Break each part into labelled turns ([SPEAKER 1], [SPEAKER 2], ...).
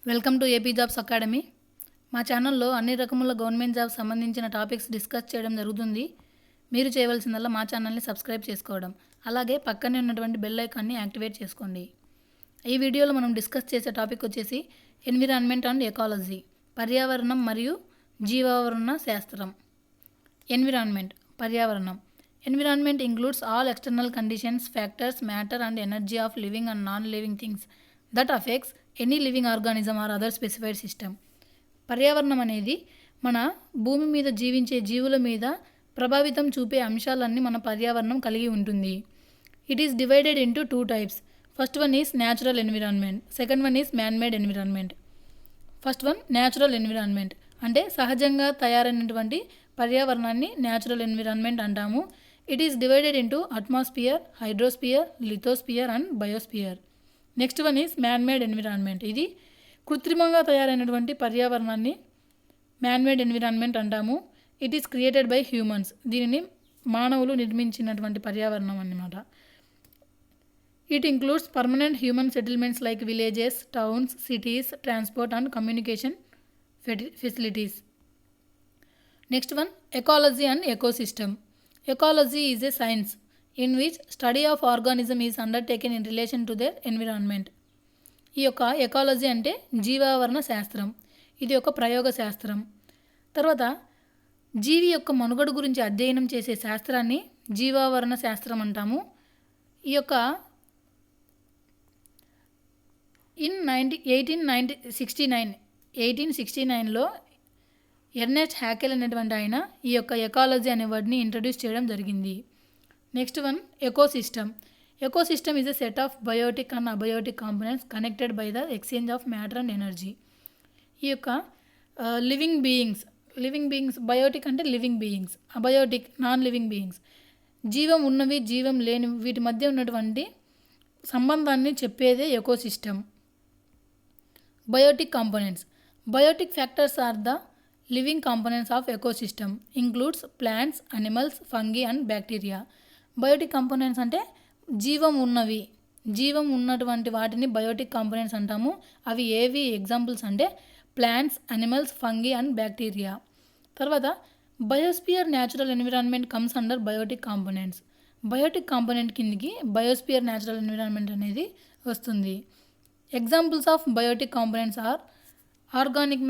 [SPEAKER 1] Welcome to AP jobs academy. మా ఛానల్లో అన్ని రకముల గవర్నమెంట్ జాబ్స్ సంబంధించిన టాపిక్స్ డిస్కస్ చేయడం జరుగుతుంది. మీరు చేయవలసిందల్లా మా ఛానల్ని సబ్స్క్రైబ్ చేసుకోవడం, అలాగే పక్కనే ఉన్నటువంటి బెల్ ఐకాన్ని యాక్టివేట్ చేసుకోండి. ఈ వీడియోలో మనం డిస్కస్ చేసే టాపిక్ వచ్చేసి ఎన్విరాన్మెంట్ అండ్ ఎకాలజీ, పర్యావరణం మరియు జీవావరణ శాస్త్రం. ఎన్విరాన్మెంట్, పర్యావరణం. Environment includes all external conditions, factors, matter and energy of living and non living things that affects any living organism or other specified system. పర్యావరణం అనేది మన భూమి మీద జీవించే జీవుల మీద ప్రభావితం చూపే అంశాలన్నీ మన పర్యావరణం కలిగి ఉంటుంది. It is divided into two types. First one is natural environment, second one is man made environment. First one natural environment అంటే సహజంగా తయారైనటువంటి పర్యావరణాన్ని న్యాచురల్ ఎన్విరాన్మెంట్ అంటాము. It is divided into atmosphere, hydrosphere, lithosphere and biosphere. Next one is man made environment. ఇది కృత్రిమంగా తయారైనటువంటి పర్యావరణాన్ని man made environment అంటాము. It is created by humans. దీనిని మానవులు నిర్మించినటువంటి పర్యావరణం అన్నమాట. It includes permanent human settlements like villages, towns, cities, transport and communication facilities. Next one ecology and ecosystem. Ecology is a science in which study of organism is undertaken in relation to their environment. ఈ యొక్క ecology అంటే జీవావరణ శాస్త్రం. ఇది ఒక ప్రయోగ శాస్త్రం. తర్వాత జీవి యొక్క మనుగడ గురించి అధ్యయనం చేసే శాస్త్రాన్ని జీవావరణ శాస్త్రం అంటాము. ఈ యొక్క 1869లో ఎర్నెస్ట్ హ్యాకెల్ అనేటువంటి ఆయన ఈ యొక్క ఎకాలజీ అనే వర్డ్ని ఇంట్రడ్యూస్ చేయడం జరిగింది. Next one ecosystem. Ecosystem is a set of biotic and abiotic components connected by the exchange of matter and energy. ఈ యొక్క లివింగ్ బీయింగ్స్ బయోటిక్ అంటే living beings, abiotic non living beings, జీవం ఉన్నవి జీవం లేని వీటి మధ్య ఉన్నటువంటి సంబంధాన్ని చెప్పేదే ecosystem. Biotic components. Biotic factors are the living components of ecosystem, includes plants, animals, fungi and bacteria. Biotic components అంటే జీవం ఉన్నటువంటి వాటిని బయోటిక్ కాంపోనెంట్స్ అంటాము. అవి ఏవి ఎగ్జాంపుల్స్ అంటే plants, animals, fungi and bacteria. తర్వాత biosphere natural environment comes under biotic components. Biotic component కిందికి బయోస్పియర్ న్యాచురల్ ఎన్విరాన్మెంట్ అనేది వస్తుంది. Examples of biotic components are organic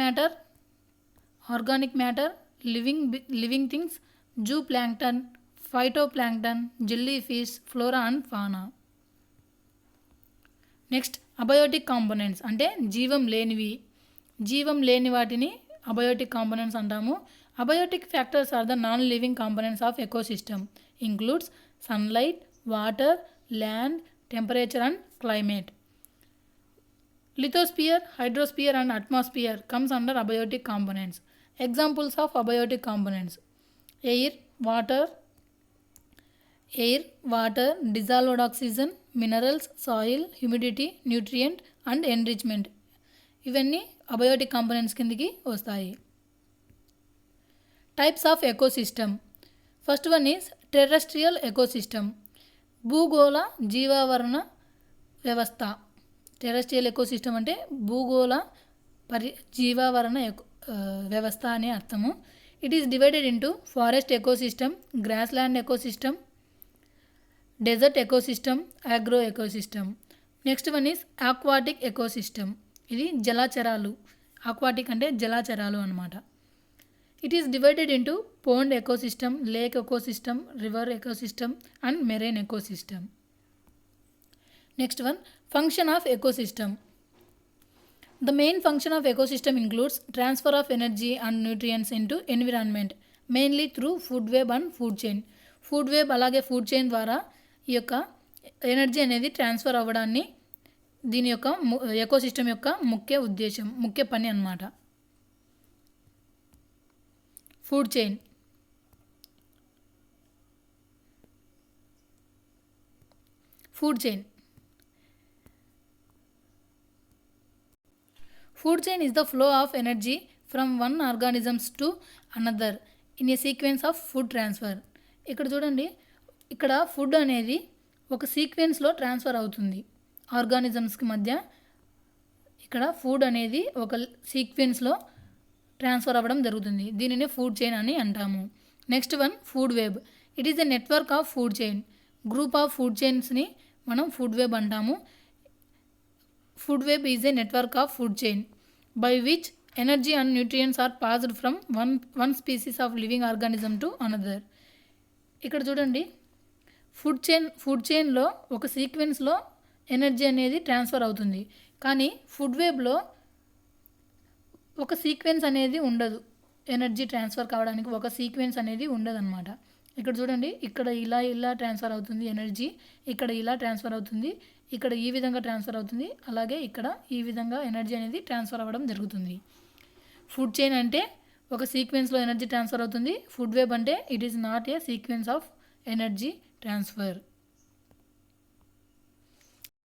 [SPEAKER 1] matter, living things, zooplankton, phytoplankton, jellyfish, flora and fauna. Next abiotic components అంటే జీవం లేని వాటిని abiotic components అంటాము. Abiotic factors are the non living components of ecosystem, includes sunlight, water, land, temperature and climate. Lithosphere, hydrosphere and atmosphere comes under abiotic components. Examples of abiotic components: air, water, dissolved oxygen, minerals, soil, humidity, nutrient and enrichment. ఇవన్నీ abiotic components కిందకి వస్తాయి. Types of ecosystem. First one is terrestrial ecosystem, భూగోళ జీవావరణ వ్యవస్థ. Terrestrial ecosystem అంటే భూగోళ జీవావరణ వ్యవస్థ అనే అర్థము. It is divided into forest ecosystem, grassland ecosystem, desert ecosystem, agro ecosystem. Next one is aquatic ecosystem. ఇది జలాచరాలు. ఆక్వాటిక్ అంటే జలాచరాలు అన్నమాట. It is divided into pond ecosystem, lake ecosystem, river ecosystem and marine ecosystem. Next one function of ecosystem. The main function of ecosystem includes transfer of energy and nutrients into environment, mainly through food web and food chain. Food web అలాగే food chain ద్వారా ఈ యొక్క energy అనేది transfer అవ్వడాన్ని దీని యొక్క ecosystem యొక్క ముఖ్య పని అన్నమాట. Food chain. Food chain is the flow of energy from one organisms to another in a sequence of food transfer. ఇక్కడ చూడండి, ఇక్కడ ఫుడ్ అనేది ఒక సీక్వెన్స్లో ట్రాన్స్ఫర్ అవుతుంది ఆర్గానిజమ్స్కి మధ్య. ఇక్కడ ఫుడ్ అనేది ఒక సీక్వెన్స్లో ట్రాన్స్ఫర్ అవ్వడం జరుగుతుంది. దీనిని ఫుడ్ చైన్ అని అంటాము. Next one food web. It is a network of food chain. Group of food చైన్స్ని మనం ఫుడ్ వెబ్ అంటాము. Food web is a network of food chain by which energy and nutrients are passed from one species of living organism to another. ఇక్కడ చూడండి, food చైన్లో ఒక సీక్వెన్స్లో energy అనేది transfer అవుతుంది. కానీ food వెబ్లో ఒక సీక్వెన్స్ అనేది ఉండదు. ఎనర్జీ ట్రాన్స్ఫర్ కావడానికి ఒక సీక్వెన్స్ అనేది ఉండదన్నమాట. ఇక్కడ చూడండి, ఇక్కడ ఇలా ట్రాన్స్ఫర్ అవుతుంది ఎనర్జీ, ఇక్కడ ఇలా ట్రాన్స్ఫర్ అవుతుంది, ఇక్కడ ఈ విధంగా ట్రాన్స్ఫర్ అవుతుంది, అలాగే ఇక్కడ ఈ విధంగా ఎనర్జీ అనేది ట్రాన్స్ఫర్ అవ్వడం జరుగుతుంది. ఫుడ్ చైన్ అంటే ఒక సీక్వెన్స్లో ఎనర్జీ ట్రాన్స్ఫర్ అవుతుంది. ఫుడ్ వెబ్ అంటే it is not a sequence of energy transfer.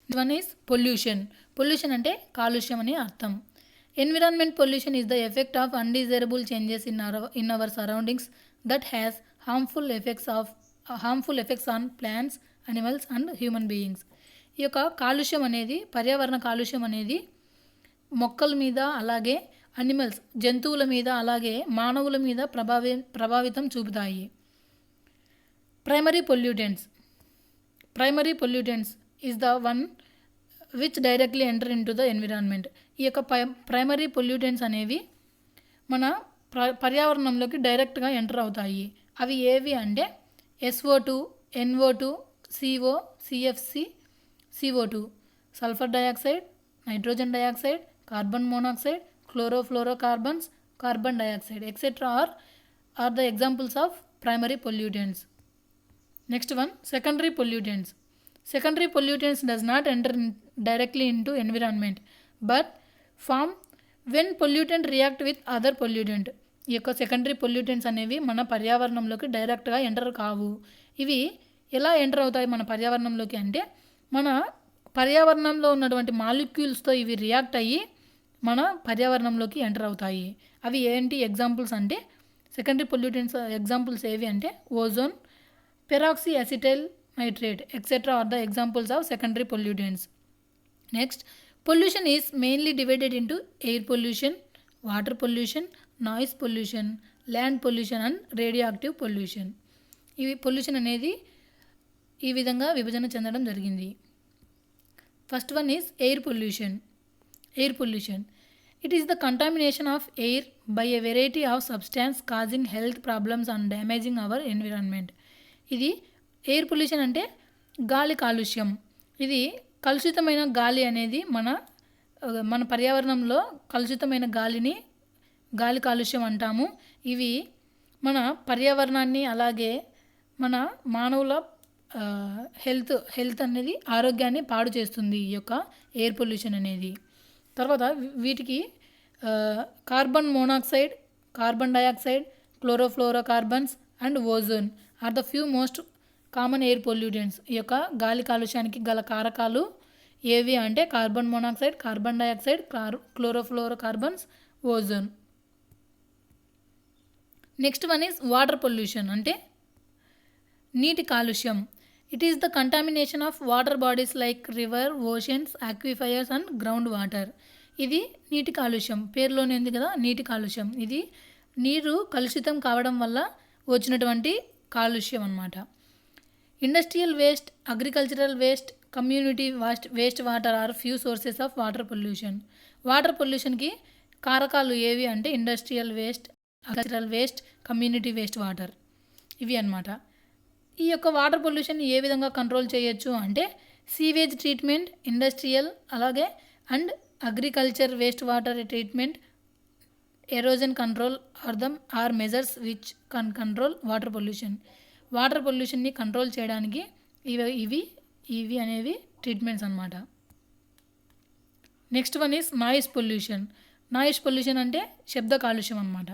[SPEAKER 1] One is pollution. Pollution అంటే కాలుష్యం అని అర్థం. Environment pollution is the effect of undesirable changes in our surroundings that has harmful effects on plants, animals and human beings. ఈ యొక్క కాలుష్యం అనేది, పర్యావరణ కాలుష్యం అనేది మొక్కల మీద, అలాగే అనిమల్స్, జంతువుల మీద, అలాగే మానవుల మీద ప్రభావితం చూపుతాయి. Primary pollutants is the one which directly enter in to the environment. ఈ యొక్క ప్రైమరీ పొల్యూటెంట్స్ అనేవి మన పర్యావరణంలోకి డైరెక్ట్గా ఎంటర్ అవుతాయి. అవి ఏవి అంటే SO2, NO2, CO, CFC, CO2, sulphur dioxide, nitrogen dioxide, carbon monoxide, chlorofluorocarbons, carbon dioxide etcetera are the examples of primary pollutants. Next one secondary pollutants. Secondary pollutants does not enter directly into environment but form when pollutant react with other pollutant. ఈ యొక్క secondary pollutants అనేవి మన పర్యావరణంలోకి డైరెక్ట్గా enter కావు. ఇవి ఎలా enter అవుతాయి మన పర్యావరణంలోకి అంటే, మన పర్యావరణంలో ఉన్నటువంటి మాలిక్యూల్స్తో ఇవి రియాక్ట్ అయ్యి మన పర్యావరణంలోకి ఎంటర్ అవుతాయి. అవి ఏంటి ఎగ్జాంపుల్స్ అంటే, సెకండరీ పొల్యూటెంట్స్ ఎగ్జాంపుల్స్ ఏవి అంటే ozone, peroxy acetyl nitrate etc. are the examples of secondary pollutants. Next, pollution is mainly divided into air pollution, water pollution, noise pollution, land pollution and radioactive pollution. ఇవి pollution అనేది ఈ విధంగా విభజన చెందడం జరిగింది. First one is air pollution. It is the contamination of air by a variety of substance causing health problems and damaging hour environment. ఇది air pollution అంటే గాలి కాలుష్యం. ఇది కలుషితమైన గాలి అనేది మన పర్యావరణంలో కలుషితమైన గాలిని గాలి కాలుష్యం అంటాము. ఇవి మన పర్యావరణాన్ని, అలాగే మన మానవుల హెల్త్ అనేది, ఆరోగ్యాన్ని పాడు చేస్తుంది ఈ యొక్క ఎయిర్ పొల్యూషన్ అనేది. తర్వాత వీటికి carbon monoxide, carbon dioxide, chlorofluorocarbons and ozone are the few most common air pollutants. ఈ యొక్క గాలి కాలుష్యానికి గల కారకాలు ఏవి అంటే carbon monoxide, carbon dioxide, chlorofluorocarbons, ozone. Next one is water pollution అంటే నీటి కాలుష్యం. It is the contamination of water bodies like river, oceans, aquifers and ground water. ఇది నీటి కాలుష్యం, పేరులోనే ఉంది కదా నీటి కాలుష్యం. ఇది నీరు కలుషితం కావడం వల్ల వచ్చినటువంటి కాలుష్యం అన్నమాట. Industrial waste, agricultural waste, community waste water are few sources of water pollution. Water పొల్యూషన్కి కారకాలు ఏవి అంటే industrial waste, agricultural waste, community waste water, ఇవి అన్నమాట. ఈ యొక్క వాటర్ పొల్యూషన్ ఏ విధంగా కంట్రోల్ చేయొచ్చు అంటే సీవేజ్ ట్రీట్మెంట్, ఇండస్ట్రియల్ అలాగే and agriculture waste water treatment, erosion control are measures which control water pollution. Water పొల్యూషన్ని కంట్రోల్ చేయడానికి ఇవి అనేవి ట్రీట్మెంట్స్ అన్నమాట. Next one is noise pollution అంటే శబ్ద కాలుష్యం అన్నమాట.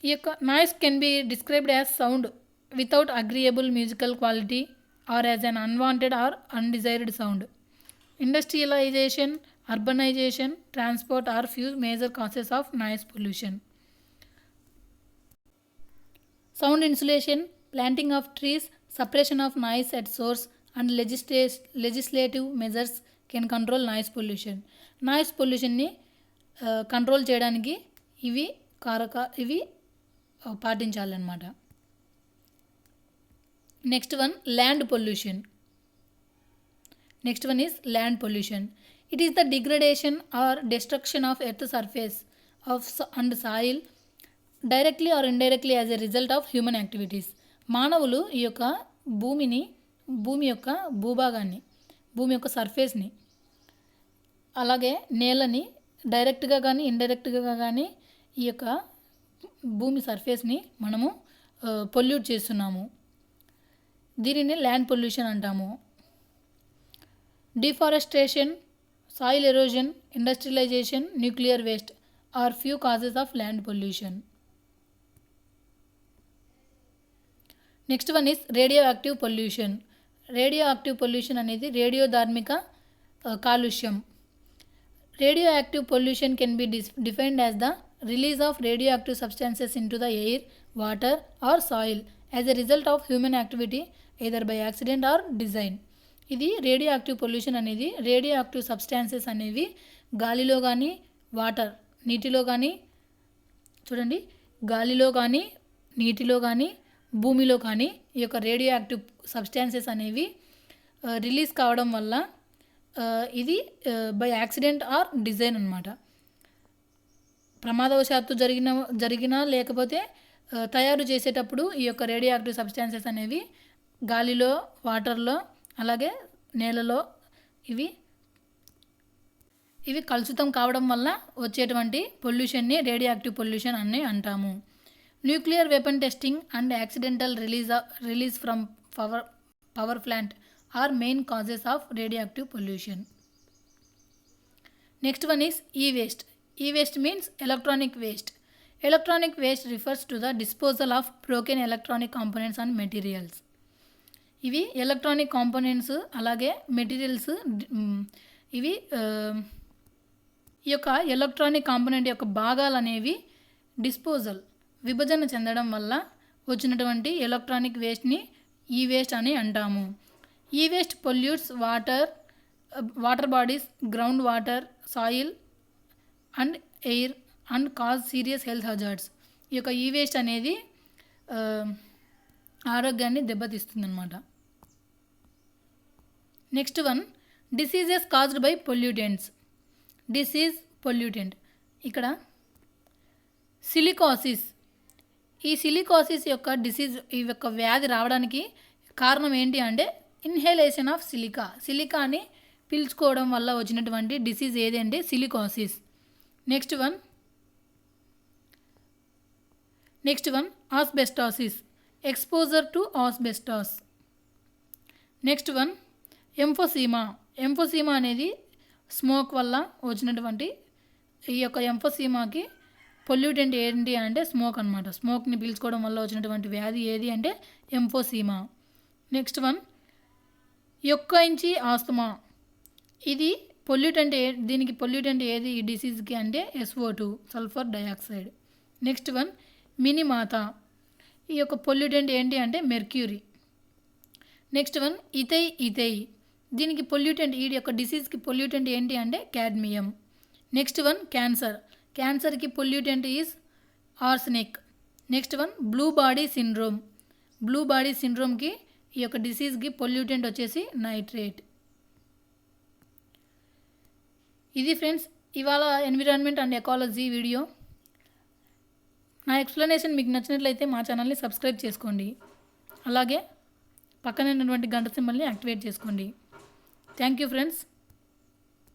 [SPEAKER 1] ఈ యొక్క noise can be described as sound without agreeable musical quality or as an unwanted or undesired sound. Industrialisation, urbanisation, transport are few major causes of noise pollution. Sound insulation, planting of trees, suppression of noise at source and legislative measures can control noise pollution. Noise పొల్యూషన్ని control చేయడానికి ఇవి పాటించాలన్నమాట. Next one land pollution. Next one is land pollution. It is the degradation or destruction of earth surface and soil directly or indirectly as a result of human activities. మానవులు ఈ యొక్క భూమి యొక్క భూభాగాన్ని, భూమి యొక్క సర్ఫేస్ని, అలాగే నేలని డైరెక్ట్గా కానీ ఇండైరెక్ట్గా కానీ ఈ యొక్క భూమి సర్ఫేస్ని మనము పొల్యూట్ చేస్తున్నాము. దీనిని ల్యాండ్ పొల్యూషన్ అంటాము. Deforestation, soil erosion, industrialisation, nuclear waste are few causes of land pollution. Next one is radioactive pollution. Radioactive pollution అనేది రేడియోధార్మిక కాలుష్యం. Radioactive pollution can be defined as the release of radioactive substances into the air, water or soil as a result of human activity either by accident or design. ఇది radioactive pollution అనేది radioactive substances అనేవి గాలిలో కానీ, నీటిలో కానీ, చూడండి, గాలిలో కానీ, నీటిలో కానీ, భూమిలో కానీ ఈ యొక్క రేడియో యాక్టివ్ సబ్స్టాన్సెస్ అనేవి రిలీజ్ కావడం వల్ల ఇది బై యాక్సిడెంట్ ఆర్ డిజైన్ అన్నమాట. ప్రమాదవశాత్తు జరిగినా లేకపోతే తయారు చేసేటప్పుడు ఈ యొక్క రేడియో యాక్టివ్ సబ్స్టాన్సెస్ అనేవి గాలిలో, వాటర్లో, అలాగే నేలలో ఇవి కలుషితం కావడం వల్ల వచ్చేటువంటి పొల్యూషన్ని రేడియో యాక్టివ్ పొల్యూషన్ అని అంటాము. Nuclear weapon testing and accidental release from power plant are main causes of radioactive pollution. Next one is e-waste. E-waste means electronic waste. Electronic waste refers to the disposal of broken electronic components and materials. ఇవి electronic components అలాగే materials, ఇవి ఈ యొక్క electronic component యొక్క భాగాలు అనేవి విభజన చెందడం వల్ల వచ్చినటువంటి ఎలక్ట్రానిక్ వేస్ట్ని ఈ-వేస్ట్ అని అంటాము. E waste pollutes water bodies, ground water, soil and air and cause serious health hazards. ఈ యొక్క ఈ-వేస్ట్ అనేది ఆరోగ్యాన్ని దెబ్బతీస్తుందన్నమాట. Next one diseases caused by pollutants. Pollutant ఇక్కడ సిలికోసిస్. ఈ సిలికోసిస్ యొక్క ఈ యొక్క వ్యాధి రావడానికి కారణం ఏంటి అంటే ఇన్హేలేషన్ ఆఫ్ సిలికాని పీల్చుకోవడం వల్ల వచ్చినటువంటి డిసీజ్ ఏది అంటే silicosis. Next one asbestosis, exposure to asbestos. Next one emphysema అనేది స్మోక్ వల్ల వచ్చినటువంటి ఈ యొక్క ఎంఫోసీమాకి పొల్యూటెంట్ ఏంటి అంటే స్మోక్ అనమాట. స్మోక్ని పీల్చుకోవడం వల్ల వచ్చినటువంటి వ్యాధి ఏది అంటే ఎంఫోసీమా. నెక్స్ట్ వన్ యొక్కయించి ఆస్తమా. ఇది దీనికి పొల్యూటెంట్ ఏది ఈ డిసీజ్కి అంటే SO2 sulphur dioxide. Next one Minamata. ఈ యొక్క పొల్యూటెంట్ ఏంటి అంటే మెర్క్యూరీ. Next one ఇథై. దీనికి పొల్యూటెంట్ ఈ యొక్క డిసీజ్కి పొల్యూటెంట్ ఏంటి అంటే క్యాడ్మియం. నెక్స్ట్ వన్ క్యాన్సర్కి pollutant is arsenic. Next one blue body సిండ్రోమ్కి ఈ యొక్క డిసీజ్కి పొల్యూటెంట్ వచ్చేసి నైట్రేట్. ఇది ఫ్రెండ్స్ ఇవాళ ఎన్విరాన్మెంట్ అండ్ ఎకాలజీ వీడియో. నా ఎక్స్ప్లెనేషన్ మీకు నచ్చినట్లయితే మా ఛానల్ని సబ్స్క్రైబ్ చేసుకోండి. అలాగే పక్కనే ఉన్నటువంటి గంట సింబల్ని యాక్టివేట్ చేసుకోండి. Thank you friends.